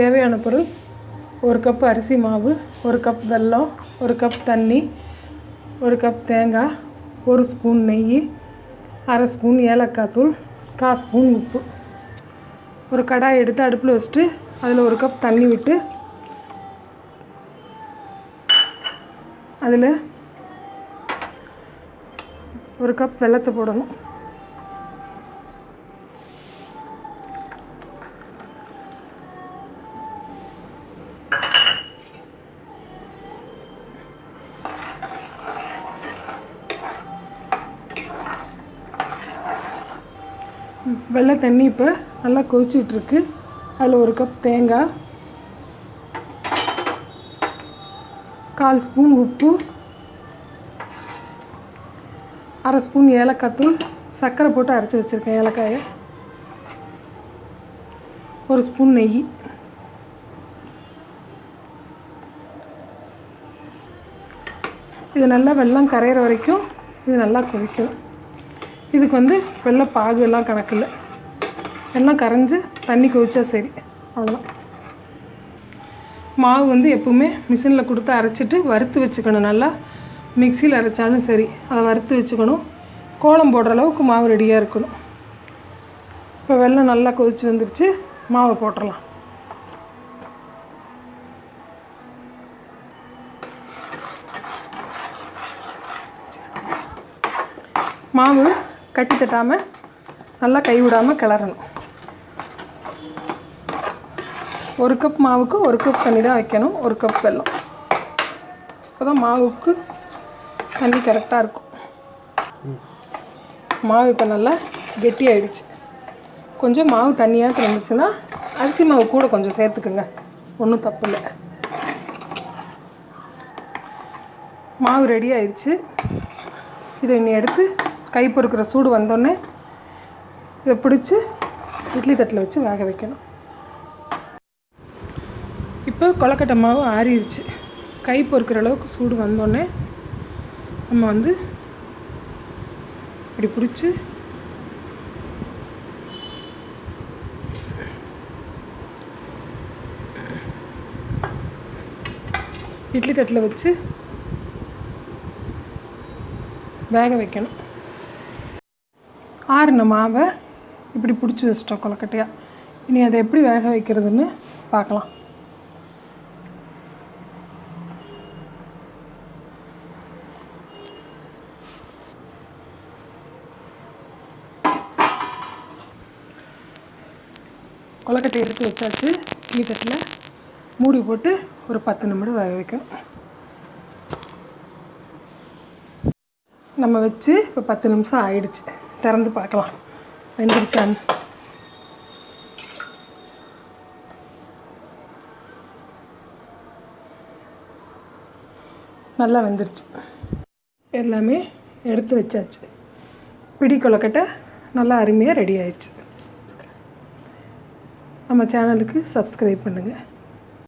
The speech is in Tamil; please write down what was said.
தேவையான பொருள்: ஒரு கப் அரிசி மாவு, ஒரு கப் வெல்லம், ஒரு கப் தண்ணி, ஒரு கப் தேங்காய், ஒரு ஸ்பூன் நெய், அரை ஸ்பூன் ஏலக்காய் தூள், 1/4 ஸ்பூன் உப்பு. ஒரு கடாய் எடுத்து அடுப்பில் வச்சுட்டு அதில் ஒரு கப் தண்ணி விட்டு அதில் ஒரு கப் வெல்லத்தை போடணும். வெள்ளை தண்ணி இப்போ நல்லா கொதிச்சுட்ருக்கு. அதில் ஒரு கப் தேங்காய், 1/4 ஸ்பூன் உப்பு, அரை ஸ்பூன் ஏலக்காய் தூள், சர்க்கரை போட்டு அரைச்சி வச்சுருக்கேன் ஏலக்காயை, ஒரு ஸ்பூன் நெய். இது நல்லா வெல்லம் கரையிற வரைக்கும் இது நல்லா கொதிக்கும். இதுக்கு வெல்லம் பாகு எல்லாம் கணக்கில்லை, எல்லாம் கரைஞ்சி தண்ணி கொதிச்சா சரி, அவ்வளோதான். மாவு எப்போவுமே மிஷினில் கொடுத்து அரைச்சிட்டு வறுத்து வச்சுக்கணும். நல்லா மிக்சியில் அரைச்சாலும் சரி, அதை வறுத்து வச்சுக்கணும். கோலம் போடுற அளவுக்கு மாவு ரெடியாக இருக்கணும். இப்போ வெல்லம் நல்லா கொதிச்சு வந்துருச்சு, மாவை போட்டுடலாம். மாவு கட்டி தட்டாமல் நல்லா கைவிடாமல் கிளறணும். ஒரு கப் மாவுக்கு ஒரு கப் தண்ணி தான் வைக்கணும், ஒரு கப் வெல்லம். அப்போ தான் மாவுக்கு தண்ணி கரெக்டாக இருக்கும். மாவு இப்போ நல்லா கெட்டியாயிடுச்சு. கொஞ்சம் மாவு தண்ணியாக இருந்துச்சுன்னா அரிசி மாவு கூட கொஞ்சம் சேர்த்துக்குங்க, ஒன்றும் தப்பு இல்லை. மாவு ரெடி ஆயிடுச்சு. இதை இன்னி எடுத்து கை பொறுக்கிற சூடு வந்தோடனே இதை பிடிச்சி இட்லி தட்டில் வச்சு வேக வைக்கணும். இப்போ கொழுக்கட்டை மாவு ஆறிடுச்சு. கை பொறுக்கிற அளவுக்கு சூடு வந்தோடனே நம்ம இப்படி பிடிச்சி இட்லி தட்டில் வச்சு வேக வைக்கணும். ஆறின மாவை இப்படி பிடிச்சி வச்சிட்டோம் கொழுக்கட்டையாக. இனி அதை எப்படி வேக வைக்கிறதுன்னு பார்க்கலாம். கொழுக்கட்டை எடுத்து வச்சாச்சு. இட்லி தட்டில் மூடி போட்டு ஒரு 10 நிமிடம் வேக வைக்கணும். நம்ம வச்சு இப்போ 10 நிமிஷம் ஆயிடுச்சு. திறந்து பார்க்கலாம் வெந்துருச்சான்னு. நல்லா வெந்துருச்சு. எல்லாமே எடுத்து வச்சாச்சு. பிடி கொழுக்கட்டை நல்லா அருமையாக ரெடி ஆயிடுச்சு. நம்ம சேனலுக்கு சப்ஸ்கிரைப் பண்ணுங்கள்.